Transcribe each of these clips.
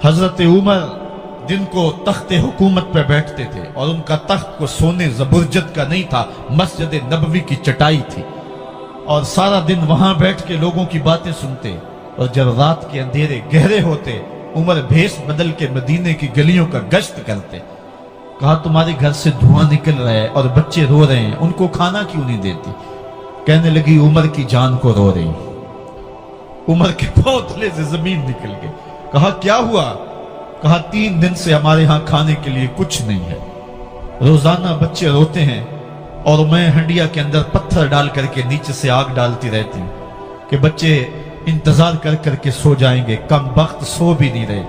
हजरत उमर दिन को तख्त हुकूमत पे बैठते थे और उनका तख्त को सोने जबरजद का नहीं था, मस्जिद नबवी की चटाई थी और सारा दिन वहां बैठ के लोगों की बातें सुनते। और जब रात के अंधेरे गहरे होते उमर भेष बदल के मदीने की गलियों का गश्त करते। कहा तुम्हारे घर से धुआं निकल रहा है और बच्चे रो रहे हैं, उनको खाना क्यों नहीं देती? कहने लगी उमर की जान को रो रही। उमर के पांव तले से जमीन निकल गई। कहा क्या हुआ? कहा 3 दिन से हमारे यहां खाने के लिए कुछ नहीं है, रोजाना बच्चे रोते हैं और मैं हंडिया के अंदर पत्थर डाल करके नीचे से आग डालती रहती हूं कि बच्चे इंतजार कर करके सो जाएंगे, कम वक्त सो भी नहीं रहे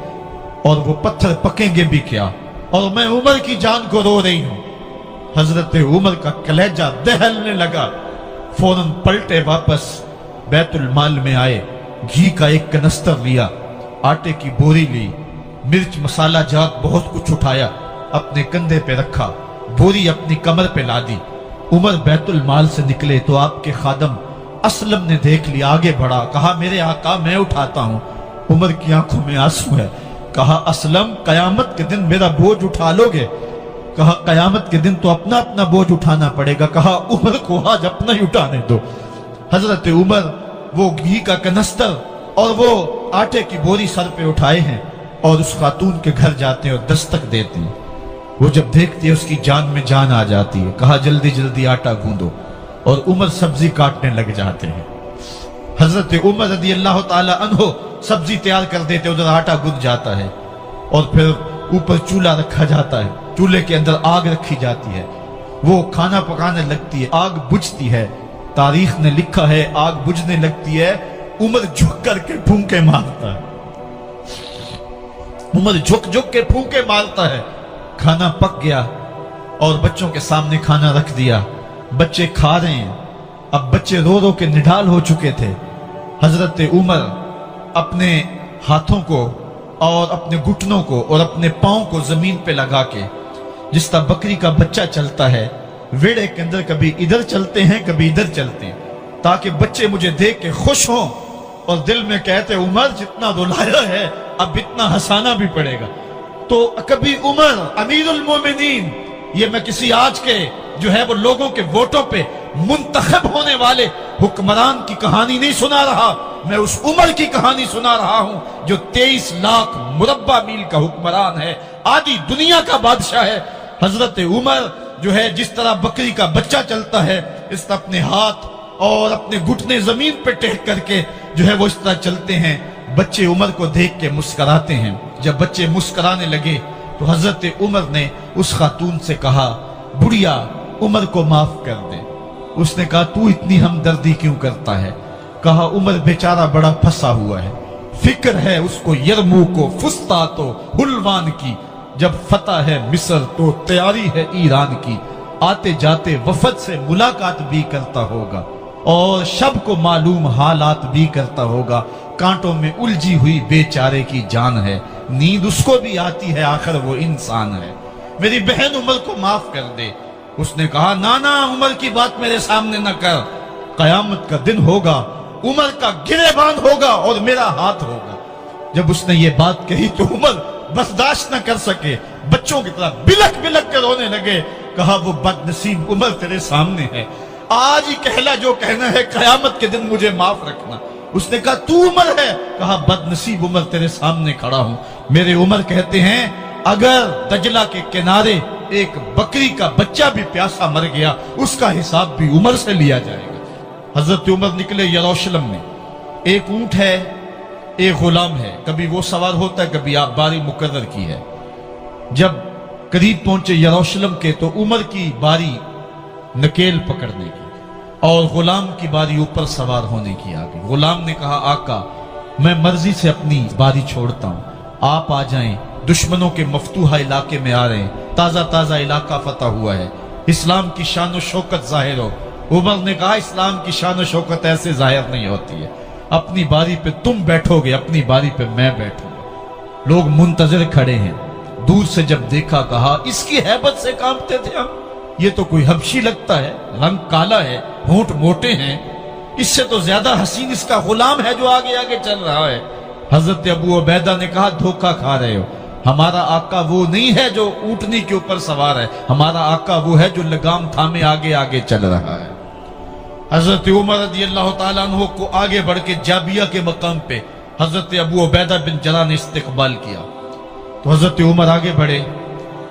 और वो पत्थर पकेंगे भी क्या, और मैं उमर की जान को रो रही हूं। हजरत उमर का कलेजा दहलने लगा। फौरन पलटे वापस बैतुल माल में आए, घी का एक कनस्तर लिया, आटे की बोरी ली, मिर्च मसाला जात बहुत कुछ उठाया, अपने कंधे पे रखा, बोरी अपनी कमर पे लादी। उमर बैतुल माल से निकले तो आपके खादम असलम ने देख लिया, आगे बढ़ा, कहा मेरे आका मैं उठाता हूं। उमर की आंखों में आंसू है। कहा असलम कयामत के दिन मेरा बोझ उठा लोगे? कहा कयामत के दिन तो अपना अपना बोझ उठाना पड़ेगा। कहा उमर को आज अपना ही उठाने दो। हजरत उमर वो घी का कनस्तर और वो आटे की बोरी सर पे उठाए हैं और उस खातून के घर जाते हैं और दस्तक देते हैं। वो जब देखती है उसकी जान में जान आ जाती है। कहा जल्दी जल्दी आटा गूंदो, और उमर सब्जी काटने लग जाते हैं। हजरत उमर रज़ी अल्लाह ताला अन्हो सब्जी तैयार कर देते, उधर आटा गूंद जाता है और फिर ऊपर चूल्हा रखा जाता है, चूल्हे के अंदर आग रखी जाती है, वो खाना पकाने लगती है, आग बुझती है। तारीख ने लिखा है आग बुझने लगती है, उमर झुक करके फूंके मारता है। उमर झुक झुक के फूंके मारता है। खाना पक गया और बच्चों के सामने खाना रख दिया, बच्चे खा रहे हैं। अब बच्चे रो रो के निढाल हो चुके थे। हजरत उमर अपने हाथों को और अपने घुटनों को और अपने पांव को जमीन पे लगा के, जिस तरह बकरी का बच्चा चलता है वेड़े के अंदर, कभी इधर चलते हैं कभी इधर चलते हैं, ताकि बच्चे मुझे देख के खुश हों और दिल में कहते उमर जितना रुलाया है अब इतना हंसाना भी पड़ेगा। तो कभी उमर अमीरुल मोमिनीन, ये मैं किसी आज के जो है वो लोगों के वोटों पे मुंतखब होने वाले हुक्मरान की कहानी नहीं सुना रहा, मैं उस उमर की कहानी सुना रहा हूं जो 23 लाख मुरब्बा मील का हुक्मरान है, आधी दुनिया का बादशाह है। हजरत उमर जो है जिस तरह बकरी का बच्चा चलता है, इस तरह अपने हाथ और अपने घुटने जमीन पे टेक करके जो है वो इस तरह चलते हैं। बच्चे उमर को देख के मुस्कुराते हैं। जब बच्चे मुस्कुराने लगे तो हजरत उमर ने उस खातून से कहा बुढ़िया उमर को माफ कर दे। उसने कहा तू इतनी हमदर्दी क्यों करता है? कहा उमर बेचारा बड़ा फंसा हुआ है, फिक्र है उसको यरमूक को फुस्तात हुलवान की, जब फतह है मिस्र तो तैयारी है ईरान की, आते जाते वफद से मुलाकात भी करता होगा और शब को मालूम हालात भी करता होगा, कांटों में उलझी हुई बेचारे की जान है, नींद उसको भी आती है आखिर वो इंसान है, मेरी बहन उमर को माफ कर दे। उसने कहा ना ना उमर की बात मेरे सामने न कर, कयामत का दिन होगा, उमर का गिरेबान होगा और मेरा हाथ होगा। जब उसने ये बात कही तो उमर बर्दाश्त न कर सके, बच्चों की तरह बिलक बिलक कर रोने लगे। कहा वो बदनसीब उमर तेरे सामने है, आज ही कहला जो कहना है, कयामत के दिन मुझे माफ रखना। उसने कहा तू उमर है? कहा बदनसीब उमर तेरे सामने खड़ा हूं। मेरे उमर कहते हैं अगर दजला के किनारे एक बकरी का बच्चा भी प्यासा मर गया उसका हिसाब भी उमर से लिया जाएगा। हजरत उमर निकले यरूशलेम में, एक ऊंट है एक गुलाम है, कभी वो सवार होता है कभी आप बारी मुकर्रर की है। जब करीब पहुंचे यरूशलेम के तो उमर की बारी नकेल पकड़ने की और गुलाम की बारी ऊपर सवार होने की आ गई। गुलाम ने कहा आका मैं मर्जी से अपनी बारी छोड़ता हूं, आप आ जाएं, दुश्मनों के मफतूहा इलाके में आ रहे हैं, ताजा ताजा इलाका फतह हुआ है, इस्लाम की शान और शौकत जाहिर हो। उमर ने कहा इस्लाम की शान और शौकत ऐसे जाहिर नहीं होती है, अपनी बारी पे तुम बैठोगे, अपनी बारी पे मैं बैठूंगा। लोग मुंतजर खड़े हैं, दूर से जब देखा कहा इसकी हैबत से कांपते थे हम, ये तो कोई हबशी लगता है, रंग काला है, होंठ मोटे हैं, इससे तो ज्यादा हसीन इसका गुलाम है जो आगे आगे चल रहा है। حضرت ابو عبیدہ نے کہا دھوکہ کھا رہے ہو، ہمارا آقا وہ نہیں ہے جو اونٹنی کے اوپر سوار ہے، ہمارا آقا وہ ہے جو لگام تھامے آگے آگے چل رہا ہے۔ حضرت عمر رضی اللہ تعالیٰ عنہ کو آگے بڑھ کے جابیہ کے مقام پہ حضرت ابو عبیدہ بن جراح نے استقبال کیا، تو حضرت عمر آگے بڑھے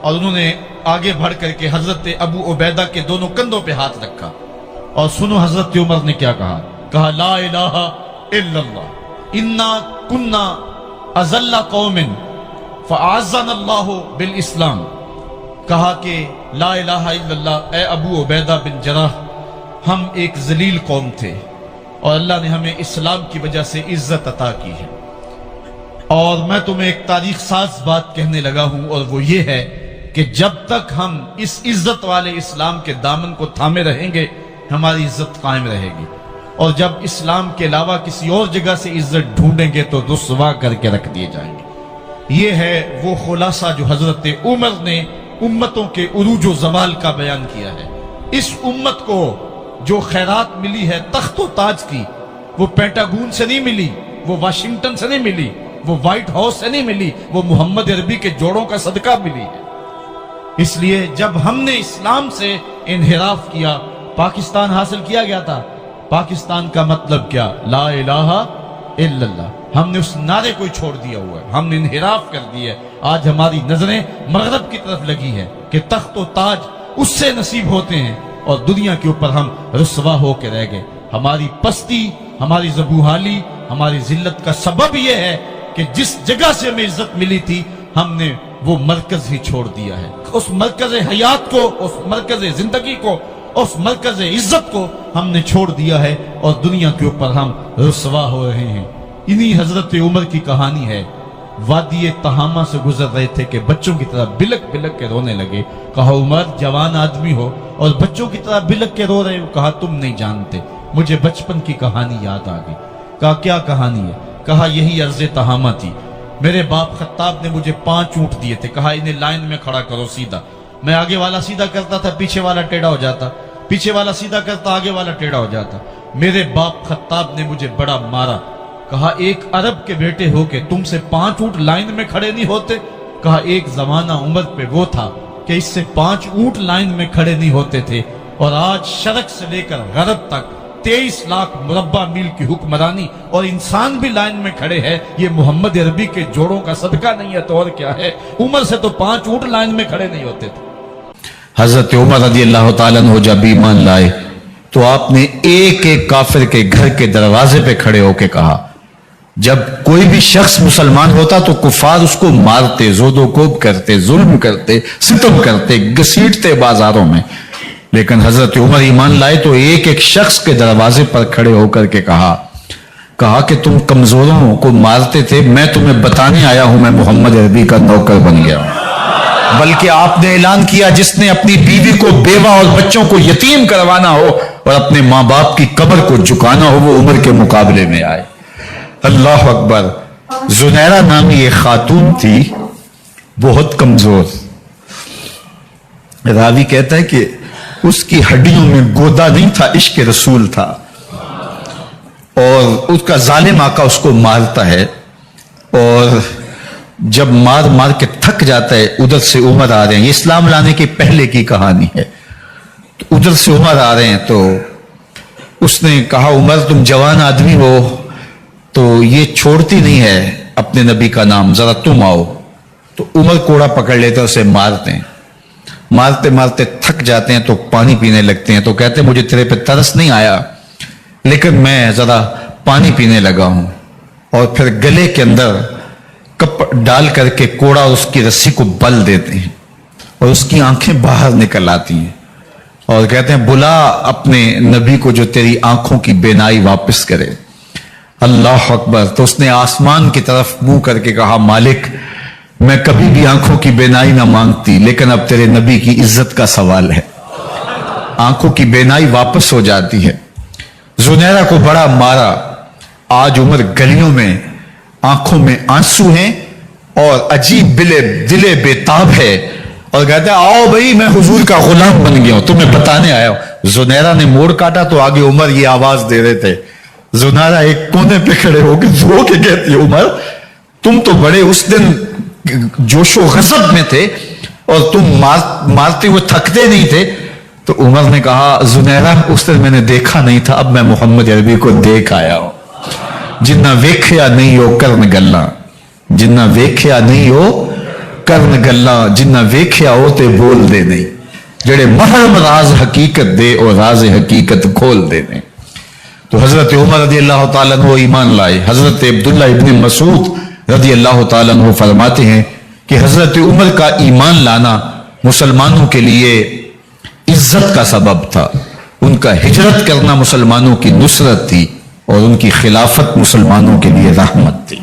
اور انہوں نے آگے بڑھ کر کے حضرت ابو عبیدہ کے دونوں کندھوں پہ ہاتھ رکھا، اور سنو حضرت عمر نے کیا کہا لا الہ الا اللہ انا کنا اذل قوم فاعزنا اللہ بالاسلام، کہا کہ لا الہ الا اللہ، اے ابو عبیدہ بن جراح، ہم ایک ذلیل قوم تھے اور اللہ نے ہمیں اسلام کی وجہ سے عزت عطا کی ہے، اور میں تمہیں ایک تاریخ ساز بات کہنے لگا ہوں، اور وہ یہ ہے کہ جب تک ہم اس عزت والے اسلام کے دامن کو تھامے رہیں گے ہماری عزت قائم رہے گی، اور جب اسلام کے علاوہ کسی اور جگہ سے عزت ڈھونڈیں گے تو رسوا کر کے رکھ دیے جائیں گے۔ یہ ہے وہ خلاصہ جو حضرت عمر نے امتوں کے عروج و زوال کا بیان کیا ہے۔ اس امت کو جو خیرات ملی ہے تخت و تاج کی، وہ پینٹاگون سے نہیں ملی، وہ واشنگٹن سے نہیں ملی، وہ وائٹ ہاؤس سے نہیں ملی، وہ محمد عربی کے جوڑوں کا صدقہ ملی ہے۔ اس لیے جب ہم نے اسلام سے انحراف کیا، پاکستان حاصل کیا گیا تھا۔ پاکستان کا مطلب کیا؟ لا الہ الا اللہ۔ ہم نے اس نعرے کو چھوڑ دیا ہوا ہے، ہم نے انحراف کر دیا ہے۔ آج ہماری نظریں مغرب کی طرف لگی ہے کہ تخت و تاج اس سے نصیب ہوتے ہیں، اور دنیا کے اوپر ہم رسوا ہو کے رہ گئے۔ ہماری پستی، ہماری زبوحالی، ہماری ذلت کا سبب یہ ہے کہ جس جگہ سے ہمیں عزت ملی تھی ہم نے وہ مرکز ہی چھوڑ دیا ہے۔ اس مرکز حیات کو، اس مرکز زندگی کو، اس مرکز عزت کو ہم نے چھوڑ دیا ہے، اور دنیا کے اوپر ہم رسوا ہو رہے ہیں۔ انہی حضرت عمر کی کہانی ہے۔ وادی تہامہ سے گزر رہے تھے کہ بچوں کی طرح بلک بلک کے رونے لگے۔ کہا عمر جوان آدمی ہو اور بچوں کی طرح بلک کے رو رہے ہو؟ کہا تم نہیں جانتے، مجھے بچپن کی کہانی یاد آ گئی۔ کہا کیا کہانی ہے؟ کہا یہی عرض تہامہ تھی، میرے باپ خطاب نے مجھے 5 اونٹ دیے تھے، کہا انہیں لائن میں کھڑا کرو سیدھا۔ میں آگے والا سیدھا کرتا تھا، پیچھے والا ٹیڑھا ہو جاتا، پیچھے والا سیدھا کرتا، آگے والا ٹیڑھا ہو جاتا۔ میرے باپ خطاب نے مجھے بڑا مارا۔ کہا ایک عرب کے بیٹے ہو کہ تم سے 5 اونٹ لائن میں کھڑے نہیں ہوتے؟ کہا ایک زمانہ عمر پہ وہ تھا کہ اس سے 5 اونٹ لائن میں کھڑے نہیں ہوتے تھے، اور آج شرق سے لے کر غرب تک 23 لاکھ مربع میل کی حکمرانی، اور انسان بھی لائن میں کھڑے ہیں۔ یہ محمد عربی کے جوڑوں کا صدقہ نہیں ہے تو اور کیا ہے؟ عمر سے تو 5 اونٹ لائن میں کھڑے نہیں ہوتے تھے۔ حضرت عمر رضی اللہ تعالیٰ عنہ جب ایمان لائے تو آپ نے ایک ایک کافر کے گھر کے دروازے پہ کھڑے ہو کے کہا، جب کوئی بھی شخص مسلمان ہوتا تو کفار اس کو مارتے، زود و کوب کرتے، ظلم کرتے، ستم کرتے، گھسیٹتے بازاروں میں، لیکن حضرت عمر ایمان لائے تو ایک ایک شخص کے دروازے پر کھڑے ہو کر کے کہا کہ تم کمزوروں کو مارتے تھے، میں تمہیں بتانے آیا ہوں میں محمد عربی کا نوکر بن گیا ہوں۔ بلکہ آپ نے اعلان کیا جس نے اپنی بیوی کو، بیوہ اور بچوں کو یتیم کروانا ہو اور اپنے ماں باپ کی قبر کو جھکانا ہو وہ عمر کے مقابلے میں آئے۔ اللہ اکبر۔ زنیرہ نامی ایک خاتون تھی، بہت کمزور۔ راوی کہتا ہے کہ اس کی ہڈیوں میں گودا نہیں تھا، عشق رسول تھا، اور اس کا ظالم آقا اس کو مارتا ہے، اور جب مار کے تھک جاتا ہے ادھر سے عمر آ رہے ہیں، یہ اسلام لانے کے پہلے کی کہانی ہے، تو ادھر سے عمر آ رہے ہیں تو اس نے کہا عمر تم جوان آدمی ہو تو یہ چھوڑتی نہیں ہے اپنے نبی کا نام، ذرا تم آؤ۔ تو عمر کوڑا پکڑ لیتے اسے مارتے ہیں، مارتے مارتے تھک جاتے ہیں تو پانی پینے لگتے ہیں، تو کہتے ہیں مجھے تیرے پہ ترس نہیں آیا لیکن میں ذرا پانی پینے لگا ہوں، اور پھر گلے کے اندر کپ ڈال کر کے کوڑا اس کی رسی کو بل دیتے ہیں اور اس کی آنکھیں باہر نکل آتی ہیں، اور کہتے ہیں بلا اپنے نبی کو جو تیری آنکھوں کی بینائی واپس کرے۔ اللہ اکبر۔ تو اس نے آسمان کی طرف منہ کر کے کہا مالک میں کبھی بھی آنکھوں کی بینائی نہ مانگتی، لیکن اب تیرے نبی کی عزت کا سوال ہے۔ آنکھوں کی بینائی واپس ہو جاتی ہے۔ زنیرہ کو بڑا مارا۔ آج عمر گلیوں میں آنکھوں میں آنسو ہیں اور عجیب دلے بےتاب ہے، اور کہتا ہے آؤ بھائی میں حضور کا غلام بن گیا ہوں، تمہیں بتانے آیا ہوں۔ زنیرہ نے موڑ کاٹا تو آگے عمر یہ آواز دے رہے تھے जुनारा एक कोने पे खड़े होकर रो के कहती है, उमर तुम तो बड़े उस दिन जोशो गजब में थे और तुम मारते हुए थकते नहीं थे। तो उमर ने कहा, जुनैरा उस दिन मैंने देखा नहीं था, अब मैं मोहम्मद अरबी को देख आया हूं। जिन्ना वेख्या नहीं हो करन गल्ला, जिन्ना वेख्या नहीं हो करन गल्ला, जिन्ना वेख्या हो ते बोल दे नहीं, जेड़े महरम राज हकीकत दे और राज हकीकत खोल दे नहीं। तो हजरत उमर रदी अल्लाह तआला अन्हु ईमान लाए। हजरत अब्दुल्ला इब्न मसूद रदी अल्लाह तआला अन्हु फरमाते हैं कि हजरत उमर का ईमान लाना मुसलमानों के लिए इज्जत का सबब था। उनका हिजरत करना मुसलमानों की नुसरत थी और उनकी खिलाफत मुसलमानों के लिए रहमत थी।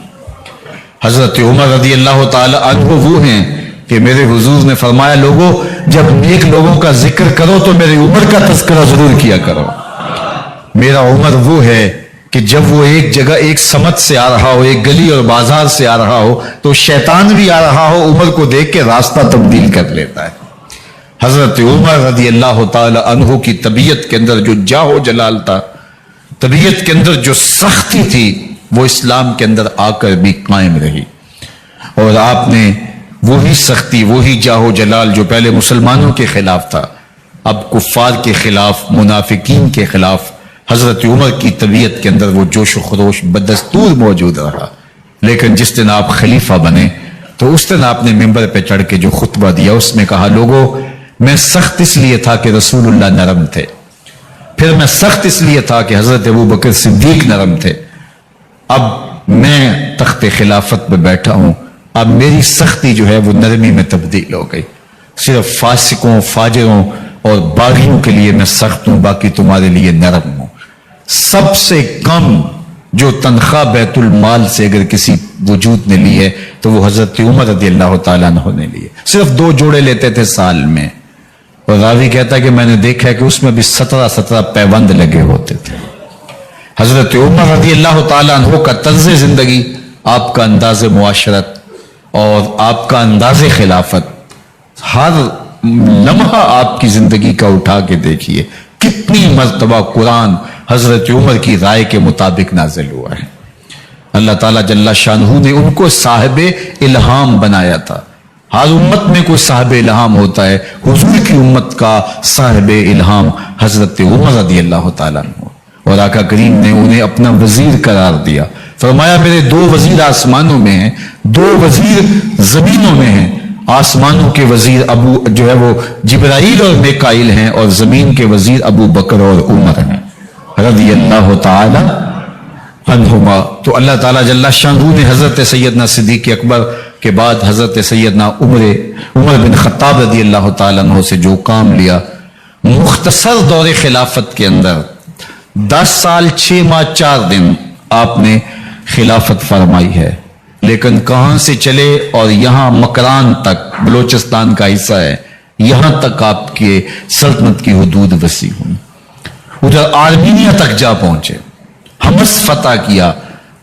हजरत उमर रदी अल्लाह तआला अन्हु वो हैं कि मेरे हुजूर ने फरमाया, लोगों जब नेक लोगों का जिक्र करो तो मेरी उमर का तज़किरा जरूर किया करो। मेरा उमर वो है कि जब वो एक जगह एक समत से आ रहा हो, एक गली और बाजार से आ रहा हो, तो शैतान भी आ रहा हो, उमर को देख के रास्ता तब्दील कर लेता है। हजरत उमर रदी अल्लाह तआला अन्हु की तबीयत के अंदर जो जाहो जलाल था, तबीयत के अंदर जो सख्ती थी, वो इस्लाम के अंदर आकर भी कायम रही। और आपने वही सख्ती, वही जाहो जलाल जो पहले मुसलमानों के खिलाफ था, अब कुफ्फार के खिलाफ, मुनाफिकीन के खिलाफ हजरत उमर की तबीयत के अंदर वो जोश खरोश बदस्तूर मौजूद रहा। लेकिन जिस दिन आप खलीफा बने तो उस दिन आपने मिंबर पे चढ़ के जो खुतबा दिया उसमें कहा, लोगों मैं सख्त इसलिए था कि रसूलुल्लाह नरम थे, फिर मैं सख्त इसलिए था कि हजरत अबू बकर सिद्दीक नरम थे, अब मैं तख्ते खिलाफत पे बैठा हूं, अब मेरी सख्ती जो है वो नरमी में तब्दील हो गई। सिर्फ फासिकों, फाजिरों और बागियों के लिए मैं सख्त हूं, बाकी तुम्हारे लिए नरम हूं। सबसे कम जो तनख्वाह बैतुल माल से अगर किसी वजूद ने ली है तो वो हजरत उमर रदी अल्लाह तआला अन्हु ने ली है। सिर्फ 2 जोड़े लेते थे साल में, और रावी कहता है कि मैंने देखा है कि उसमें भी 17 पैबंद लगे होते थे। हजरत उमर रदी अल्लाह तआला अन्हु का तर्ज जिंदगी, आपका अंदाज मुआशरत और आपका अंदाज खिलाफत, हर लम्हा आपकी जिंदगी का उठा के देखिए कितनी मर्तबा कुरान हजरत उमर की राय के मुताबिक नाजिल हुआ है। अल्लाह ताला जल्ला शानहू ने उनको साहिबे इल्हाम बनाया था। हर उम्मत में कोई साहिबे इल्हाम होता है, हुजूर की उम्मत का साहिबे इल्हाम हजरत उमर रदी अल्लाह तआला अन्हु, और आका करीम ने उन्हें अपना वजीर करार दिया। फरमाया, मेरे 2 वजीर आसमानों में हैं, 2 वजीर जमीनों में हैं। आसमानों के वजीर अबू जो है वो जिब्राइल और मिकाइल हैं, और जमीन के वजीर अबू बकर और उमर हैं रज़ी अल्लाह तआला अन्हुमा। तो अल्लाह ताला जल्ला शानहू ने हजरत सैयदना सिद्दीक़ अकबर के बाद हजरत सैयदना उमर बिन खत्ताब रज़ी अल्लाह तआला अन्हु से जो काम लिया, मुख्तसर दौरे खिलाफत के अंदर 10 साल 6 माह 4 दिन आपने खिलाफत फरमाई है। लेकिन कहां से चले और यहां मकरान तक, बलोचिस्तान का हिस्सा है, यहां तक आपके सल्तनत की हुदूद वसी हुई। उधर आर्मीनिया तक जा पहुंचे, हमस फतह किया,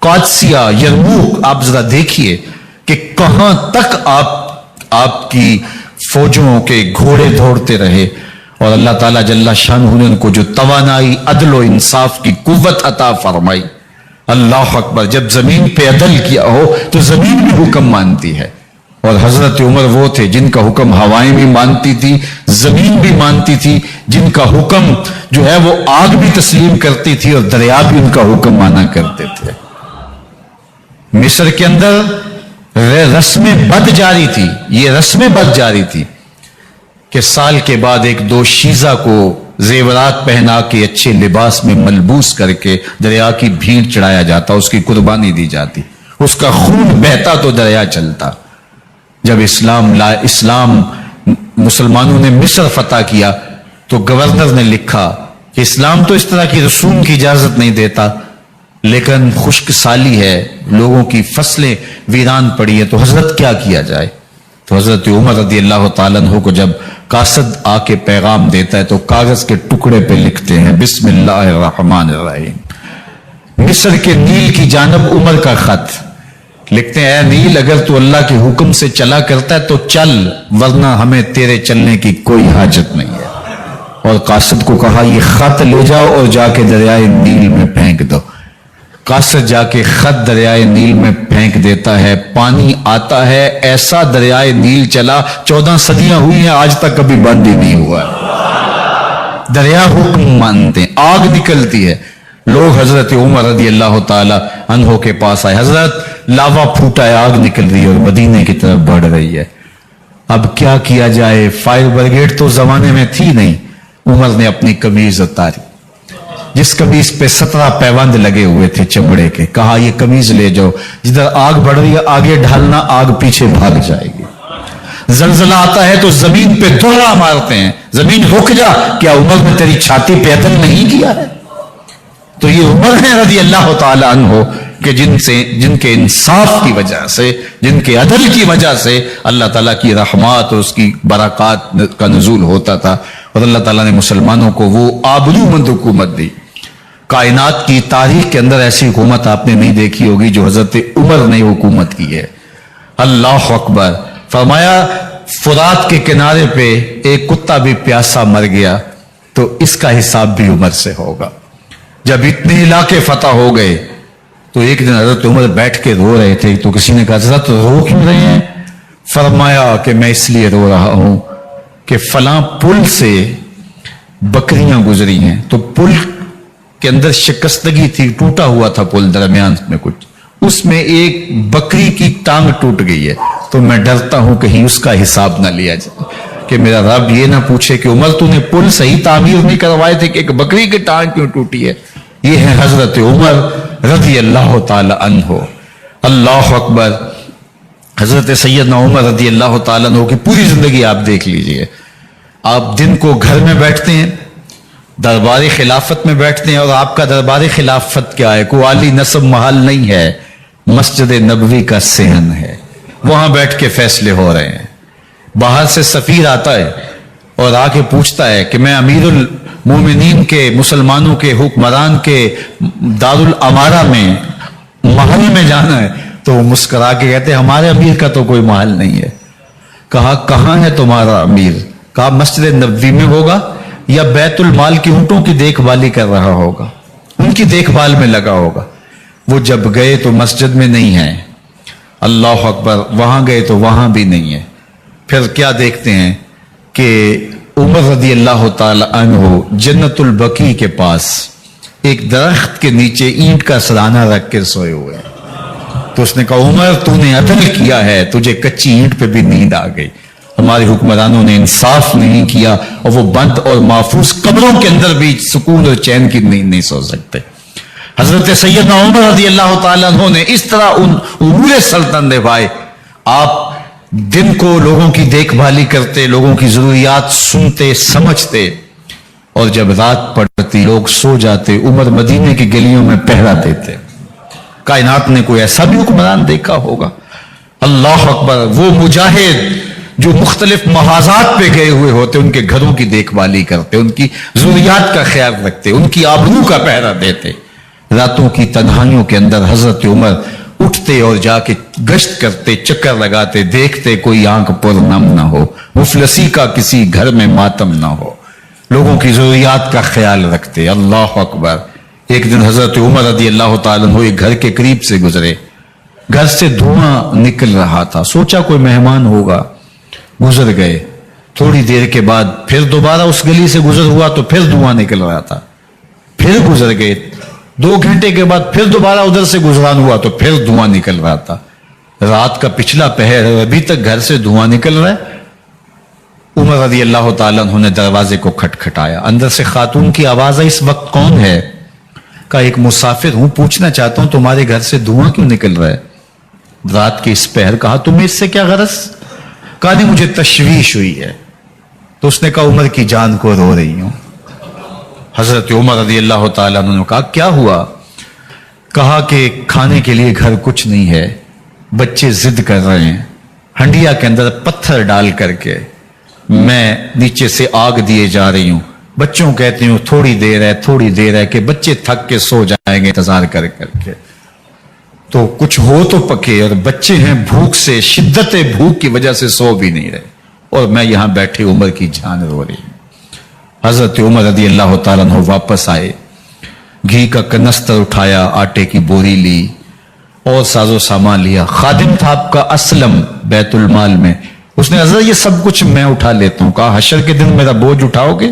कादसिया, यरमूक। आप जरा देखिए कि कहां तक आपकी फौजों के घोड़े दौड़ते रहे, और अल्लाह ताला जल्ला शानहू ने उनको जो तवानाई, अदल और इंसाफ की कुव्वत अता फरमाई। अल्लाह अकबर। जब जमीन पे अदल किया हो तो जमीन भी हुक्म मानती है, और हजरत उमर वो थे जिनका हुक्म हवाएं भी मानती थी, जमीन भी मानती थी, जिनका हुक्म जो है वो आग भी तस्लीम करती थी और दरिया भी उनका हुक्म माना करते थे। मिस्र के अंदर रस्में बद जारी थी, ये रस्में बद जारी थी कि साल के बाद 1-2 शीजा को जेवरात पहना के अच्छे लिबास में मलबूस करके दरिया की भीड़ चढ़ाया जाता, उसकी कुर्बानी दी जाती, उसका खून बहता तो दरिया चलता। जब इस्लाम मुसलमानों ने मिस्र फतह किया तो गवर्नर ने लिखा कि इस्लाम तो इस तरह की रसूम की इजाजत नहीं देता, लेकिन खुश्क साली है, लोगों की फसलें वीरान पड़ी है, तो हजरत क्या किया जाए। तो हजरत उमर रज़ी अल्लाह तआला अन्हु को जब कासद आके पैगाम देता है तो कागज के टुकड़े पे लिखते हैं बिस्मिल्लाहिर्रहमानिर्रहीम। मिस्र के नील की जानब उमर का खत लिखते हैं, ऐ नील, अगर तू अल्लाह के हुक्म से चला करता है तो चल, वरना हमें तेरे चलने की कोई हाजत नहीं है। और कासद को कहा, ये खत ले जाओ और जाके दरियाए नील में फेंक दो। قاصد جا کے خط دریائے نیل میں پھینک دیتا ہے، پانی آتا ہے، ایسا دریائے نیل چلا 14 صدیاں ہوئی ہیں آج تک کبھی بند ہی نہیں ہوا۔ دریا حکم مانتے ہیں، آگ نکلتی ہے، لوگ حضرت عمر رضی اللہ تعالی عنہ کے پاس آئے، حضرت لاوا پھوٹا ہے، آگ نکل رہی ہے اور مدینے کی طرف بڑھ رہی ہے، اب کیا کیا جائے؟ فائر بریگیڈ تو زمانے میں تھی نہیں۔ عمر نے اپنی قمیض اتاری، جس قمیض پہ 17 پیوند لگے ہوئے تھے چمڑے کے، کہا یہ قمیض لے جاؤ، جدھر آگ بڑھ رہی ہے آگے ڈھالنا، آگ پیچھے بھاگ جائے گی۔ زلزلہ آتا ہے تو زمین پہ دوہرا مارتے ہیں، زمین رک جا، کیا عمر نے تیری چھاتی پہ عدل نہیں کیا ہے؟ تو یہ عمر ہے رضی اللہ تعالی عنہ کہ جن کے انصاف کی وجہ سے، جن کے عدل کی وجہ سے اللہ تعالیٰ کی رحمات اور اس کی برکات کا نزول ہوتا تھا، اور اللہ تعالیٰ نے مسلمانوں کو وہ آبرومند حکومت دی۔ کائنات کی تاریخ کے اندر ایسی حکومت آپ نے نہیں دیکھی ہوگی جو حضرت عمر نے حکومت کی ہے۔ اللہ اکبر۔ فرمایا فرات کے کنارے پہ ایک کتا بھی پیاسا مر گیا تو اس کا حساب بھی عمر سے ہوگا۔ جب اتنے علاقے فتح ہو گئے تو ایک دن حضرت عمر بیٹھ کے رو رہے تھے، تو کسی نے کہا حضرت رو کیوں رہے ہیں؟ فرمایا کہ میں اس لیے رو رہا ہوں کہ فلاں پل سے بکریاں گزری ہیں، تو پل کے اندر شکستگی تھی، ٹوٹا ہوا تھا پل درمیان میں کچھ، اس میں ایک بکری کی ٹانگ ٹوٹ گئی ہے، تو میں ڈرتا ہوں کہیں اس کا حساب نہ لیا جائے، کہ میرا رب یہ نہ پوچھے کہ عمر تو نے پل صحیح تعمیر نہیں کروائے تھے کہ ایک بکری کی ٹانگ کیوں ٹوٹی ہے۔ یہ ہے حضرت عمر رضی اللہ تعالی عنہ۔ اللہ اکبر۔ حضرت سیدنا عمر رضی اللہ تعالیٰ عنہ کی پوری زندگی آپ دیکھ لیجئے، آپ دن کو گھر میں بیٹھتے ہیں، دربار خلافت میں بیٹھتے ہیں، اور آپ کا دربار خلافت کیا ہے؟ کوئی عالی نصب محل نہیں ہے، مسجد نبوی کا صحن ہے، وہاں بیٹھ کے فیصلے ہو رہے ہیں۔ باہر سے سفیر آتا ہے اور آ کے پوچھتا ہے کہ میں امیر المومنین کے، مسلمانوں کے حکمران کے دارالامارہ میں محل میں جانا ہے، تو وہ مسکرا کے کہتے ہیں ہمارے امیر کا تو کوئی محل نہیں ہے۔ کہا کہاں ہے تمہارا امیر؟ کہا مسجد نبوی میں ہوگا یا بیت المال کی اونٹوں کی دیکھ بھالی کر رہا ہوگا، ان کی دیکھ بھال میں لگا ہوگا۔ وہ جب گئے تو مسجد میں نہیں ہے، اللہ اکبر، وہاں گئے تو وہاں بھی نہیں ہے۔ پھر کیا دیکھتے ہیں کہ عمر رضی اللہ تعالی عنہ جنت البقیع کے پاس ایک درخت کے نیچے اینٹ کا سرانہ رکھ کے سوئے ہوئے ہیں۔ تو اس نے کہا عمر تو نے عدل کیا ہے، تجھے کچی اینٹ پہ بھی نیند آ گئی، ہمارے حکمرانوں نے انصاف نہیں کیا، اور وہ بند اور محفوظ قبروں کے اندر بھی سکون اور چین کی نیند نہیں سو سکتے۔ حضرت سیدنا عمر رضی اللہ تعالیٰ عنہ نے اس طرح ان امور سلطنت نبھائے۔ آپ دن کو لوگوں کی دیکھ بھالی کرتے، لوگوں کی ضروریات سنتے سمجھتے، اور جب رات پڑتی لوگ سو جاتے، عمر مدینے کی گلیوں میں پہرا دیتے۔ کائنات نے کوئی ایسا بھی حکمران دیکھا ہوگا؟ اللہ اکبر۔ وہ مجاہد جو مختلف محاذات پہ گئے ہوئے ہوتے، ان کے گھروں کی دیکھ بھالی کرتے، ان کی ضروریات کا خیال رکھتے، ان کی آبرو کا پہرا دیتے۔ راتوں کی تنہائیوں کے اندر حضرت عمر اٹھتے اور جا کے گشت کرتے، چکر لگاتے، دیکھتے کوئی آنکھ پر نم نہ ہو، مفلسی کا کسی گھر میں ماتم نہ ہو، لوگوں کی ضروریات کا خیال رکھتے۔ اللہ اکبر۔ ایک دن حضرت عمر رضی اللہ تعالیٰ عنہ ایک گھر کے قریب سے گزرے، گھر سے دھواں نکل رہا تھا، سوچا کوئی مہمان ہوگا، گزر گئے۔ تھوڑی دیر کے بعد پھر دوبارہ اس گلی سے گزر ہوا تو پھر دھواں نکل رہا تھا، پھر گزر گئے۔ 2 گھنٹے کے بعد پھر دوبارہ ادھر سے گزران ہوا تو پھر دھواں نکل رہا تھا۔ رات کا پچھلا پہر ہے، ابھی تک گھر سے دھواں نکل رہا ہے۔ عمر رضی اللہ تعالیٰ عنہ نے دروازے کو کھٹکھٹایا، اندر سے خاتون کی آواز ہے، اس وقت کون ہے؟ کہا ایک مسافر ہوں، پوچھنا چاہتا ہوں تمہارے گھر سے دھواں کیوں نکل رہا ہے رات کے اس پہر؟ کہا تمہیں اس سے کیا غرض؟ کہا نہیں مجھے تشویش ہوئی ہے۔ تو اس نے کہا عمر کی جان کو رو رہی ہوں۔ حضرت عمر رضی اللہ تعالیٰ عنہ نے کہا کیا ہوا؟ کہا کہ کھانے کے لیے گھر کچھ نہیں ہے، بچے ضد کر رہے ہیں، ہنڈیا کے اندر پتھر ڈال کر کے میں نیچے سے آگ دیے جا رہی ہوں، بچوں کہتی ہوں تھوڑی دیر ہے کہ بچے تھک کے سو جائیں گے انتظار کر کے، تو کچھ ہو تو پکے، اور بچے ہیں بھوک سے، شدت بھوک کی وجہ سے سو بھی نہیں رہے، اور میں یہاں بیٹھے عمر کی جان رو رہی ہوں۔ حضرت عمر رضی اللہ تعالیٰ عنہ واپس آئے، घी का कनस्तर उठाया, आटे की बोरी ली और साजो सामान लिया। खादिम था आपका असलम बैतुल माल में, उसने हजरत ये सब कुछ मैं उठा लेता हूं। कहा हशर के दिन मेरा बोझ उठाओगे?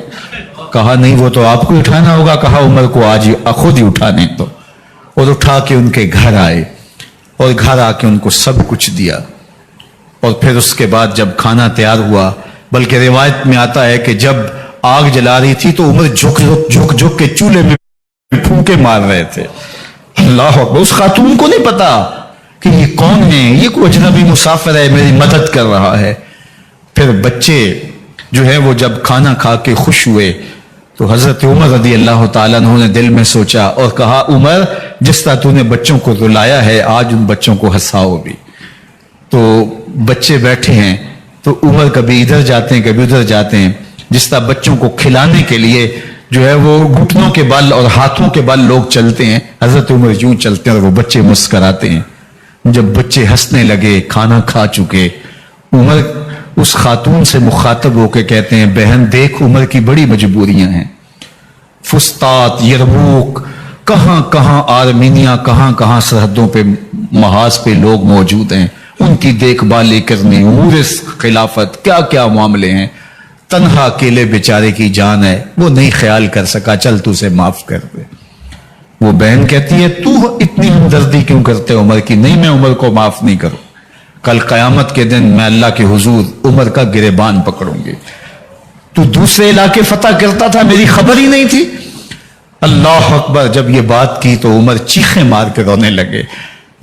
कहा नहीं, वो तो आपको उठाना होगा। कहा उमर को आज खुद ही उठाने दो। और उठा के उनके घर आए और घर आके उनको सब कुछ दिया। और फिर उसके बाद जब खाना तैयार हुआ, बल्कि रिवायत में आता है कि जब आग जला रही थी तो उमर झुक के चूल्हे में फूंके मार रहे थे। अल्लाह अकबर। उस खातून को नहीं पता कि ये कौन है, ये कोई अजनबी मुसाफिर है, मेरी मदद कर रहा है। फिर बच्चे जो है वो जब खाना खा के खुश हुए तो हजरत उमर रदी अल्लाह ताला अन्हु ने दिल में सोचा और कहा, उमर जिस तरह तूने बच्चों को रुलाया है, आज उन बच्चों को हंसाओ भी। तो बच्चे बैठे हैं तो उमर कभी इधर जाते हैं कभी उधर जाते हैं। जिस तरह बच्चों को खिलाने के लिए जो है वो घुटनों के बल और हाथों के बल लोग चलते हैं, हजरत उमर यूं चलते हैं और वो बच्चे मुस्कराते हैं। जब बच्चे हंसने लगे, खाना खा चुके, उमर उस खातून से मुखातब होकर कहते हैं, बहन देख उमर की बड़ी मजबूरियां हैं। फुस्तात, यरमूक, कहां कहां आर्मीनिया, कहां कहां सरहदों पे महाज पे लोग मौजूद हैं, उनकी देखभाल करनी, उमूर खिलाफत, क्या क्या मामले हैं। तन्हा अकेले बेचारे की जान है, वो नहीं ख्याल कर सका, चल तू उसे माफ कर दे। वो बहन कहती है, तू इतनी हमदर्दी क्यों करते उमर की? नहीं, मैं उमर को माफ नहीं करूं। कल कयामत के दिन मैं अल्लाह के हुजूर उमर का गिरेबान पकड़ूंगी। तू दूसरे इलाके फतह करता था, मेरी खबर ही नहीं थी। अल्लाह अकबर। जब ये बात की तो उमर चीखें मार के रोने लगे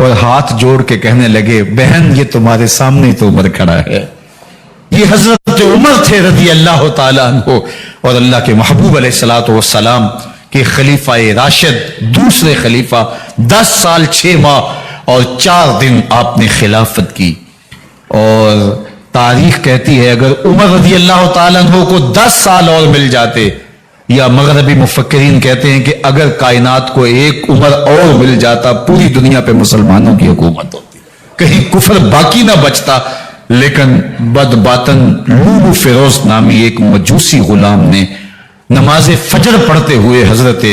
और हाथ जोड़ के कहने लगे, बहन ये तुम्हारे सामने तो उमर खड़ा है, ये हजरत उमर थे रज़ी अल्लाह ताला अन्हु और अल्लाह के महबूब अलैहिस्सलातु वस्सलाम के खलीफा राशिद, दूसरे खलीफा। 10 साल 6 माह और 4 दिन आपने खिलाफत की। और तारीख कहती है अगर उमर रज़ी अल्लाह ताला अन्हु को 10 साल और मिल जाते, या मगरबी मुफक्किरीन कहते हैं कि अगर कायनात को एक उमर और मिल जाता, पूरी दुनिया पे मुसलमानों की हुकूमत होती, कहीं कुफर बाकी ना बचता। लेकिन बदबातन लूलू फिरोज नामी एक मजूसी गुलाम ने नमाज फजर पढ़ते हुए हजरत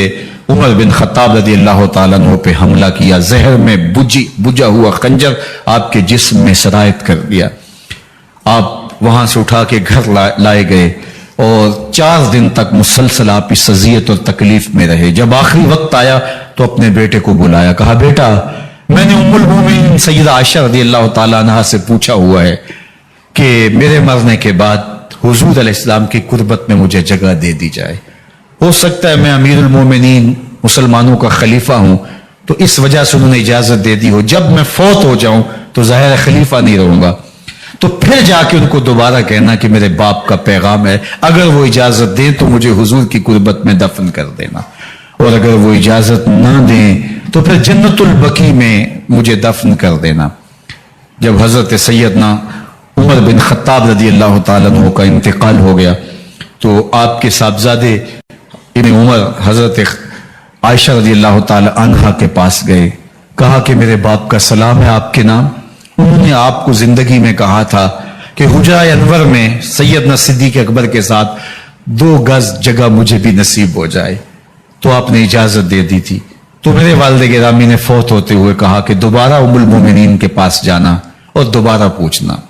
उमर बिन खत्ताब रज़ी अल्लाह ताला अन्हु पे हमला किया। जहर में बुझा हुआ खंजर आपके जिस्म में सरायत कर दिया। आप वहां से उठा के घर लाए गए और 4 दिन तक मुसलसल आप इस अजियत और तकलीफ में रहे। जब आखिरी वक्त आया तो अपने बेटे को बुलाया, कहा बेटा मैंने उम्मुल मोमिनीन सैयदा आयशा रज़ी अल्लाह ताला अन्हा से पूछा हुआ है कि मेरे मरने के बाद हुजूर अलैहिस्सलाम की कुर्बत में मुझे जगह दे दी जाए। हो सकता है मैं अमीरुल मोमिनीन मुसलमानों का खलीफा हूं तो इस वजह से उन्होंने इजाजत दे दी हो, जब मैं फौत हो जाऊं तो जाहिर खलीफा नहीं रहूंगा। तो फिर जाके उनको दोबारा कहना कि मेरे बाप का पैगाम है, अगर वो इजाजत दें तो मुझे हुजूर की कुर्बत में दफन कर देना, और अगर वो इजाजत ना दें तो फिर जन्नतुल बकी में मुझे दफन कर देना। जब हजरत सैयदना उमर बिन खत्ताब रज़ी अल्लाह ताला अन्हु का इंतकाल हो गया तो आपके साहबजादे इब्न उमर हजरत आयशा रज़ी अल्लाह ताला अन्हा के पास गए, कहा कि मेरे बाप का सलाम है आपके नाम। उन्होंने आपको जिंदगी में कहा था कि हुजरा अनवर में सैयदना सिद्दीक अकबर के साथ 2 गज जगह मुझे भी नसीब हो जाए, तो आपने इजाजत दे दी थी। तो मेरे वालिद गिरामी ने फौत होते हुए कहा कि दोबारा उम्मुल मोमिनीन के पास जाना और दोबारा पूछना।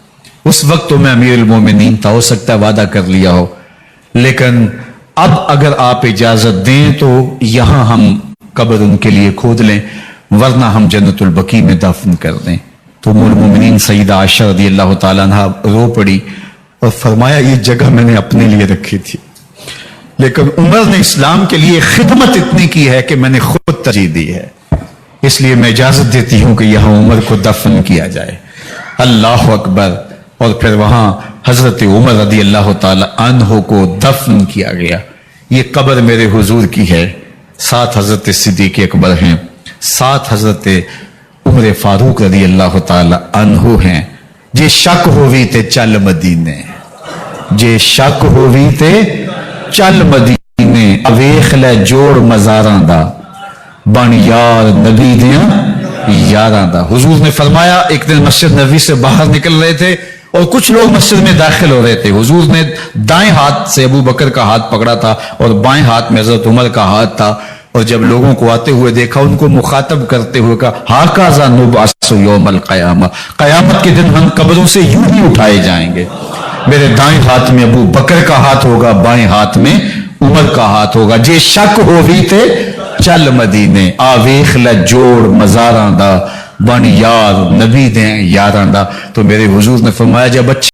उस वक्त तो मैं अमीरुल मोमिनीन था, हो सकता है वादा कर लिया हो, लेकिन अब अगर आप इजाजत दें तो यहां हम कब्र उनके लिए खोद लें, वरना हम जन्नतुल बकी में दफन कर दें। तो उम्मुल मोमिनीन सैयदा आयशा रज़ी अल्लाह ताला अन्हा रो पड़ी और फरमाया ये जगह मैंने अपने लिए रखी थी, लेकिन उमर ने इस्लाम के लिए खिदमत इतनी की है कि मैंने खुद तरजीह दी है, इसलिए मैं इजाजत देती हूं कि यहां उमर को दफन किया जाए। अल्लाह अकबर। और फिर वहां हजरत उमर रज़ी अल्लाह ताला अन्हु को दफन किया गया। ये कब्र मेरे हुजूर की है, 7 हजरत सिद्दीक अकबर हैं, 7 हजरत उमर फारूक रज़ी अल्लाह ताला अन्हु हैं। जे शक होवी ते चल मदीने, जे शक होवी ते चल मदीने, वेख ले जोड़ मजारां दा बन यार नबी दियां यारां दा। हुजूर ने फरमाया एक दिन मस्जिद नबी से बाहर निकल रहे थे और कुछ लोग मस्जिद में दाखिल हो रहे थे। हुजूर ने दाएं हाथ से अबू बकर का हाथ पकड़ा था और बाएं हाथ में हजरत उमर का हाथ था। اور جب لوگوں کو آتے ہوئے دیکھا ان کو مخاطب کرتے ہوئے کہا ہاکذا نبعث یوم القیامہ، قیامت کے دن ہم قبروں سے یوں ہی اٹھائے جائیں گے، میرے دائیں ہاتھ میں ابو بکر کا ہاتھ ہوگا، بائیں ہاتھ میں عمر کا ہاتھ ہوگا، جے شک ہو بھی تے چل مدینے آویخ لجوڑ مزاراں دا بن یار نبی دیں یاراں دا۔ تو میرے حضور نے فرمایا جب اچھے